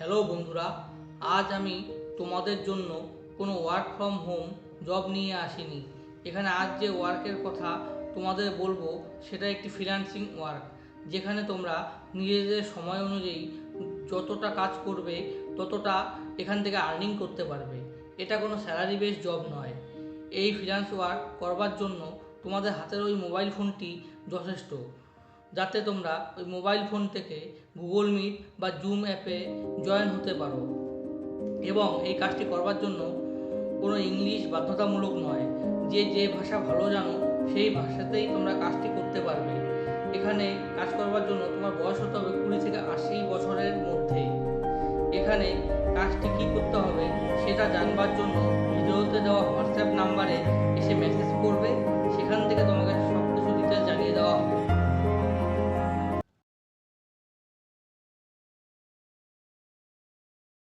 Hello বন্ধুরা, আজ আমি তোমাদের জন্য কোনো ওয়ার্ক ফ্রম হোম জব নিয়ে আসিনি। এখানে আজ যে ওয়ার্কের কথা তোমাদের বলবো সেটা একটি ফ্রিল্যান্সিং ওয়ার্ক, যেখানে তোমরা নিজেদের সময় অনুযায়ী যতটা কাজ করবে ততটা এখান থেকে আর্নিং করতে পারবে। এটা কোনো স্যালারি বেস জব নয়। এই ফ্রিল্যান্স ওয়ার্ক করবার জন্য তোমাদের হাতের ওই মোবাইল ফোনটি যথেষ্ট, যাতে তোমরা ওই মোবাইল ফোন থেকে গুগল মিট বা জুম অ্যাপে জয়েন হতে পারো। এবং এই কাজটি করবার জন্য কোনো ইংলিশ বাধ্যতামূলক নয়। যে ভাষা ভালো জানো সেই ভাষাতেই তোমরা কাজটি করতে পারবে। এখানে কাজ করবার জন্য তোমার বয়স হতে হবে 20 থেকে 80 বছরের মধ্যে। এখানে কাজটি কী করতে হবে সেটা জানবার জন্য ভিডিওতে দেওয়া হোয়াটসঅ্যাপ নাম্বারে এসে মেসেজ করবে। সেখান থেকে তোমাকে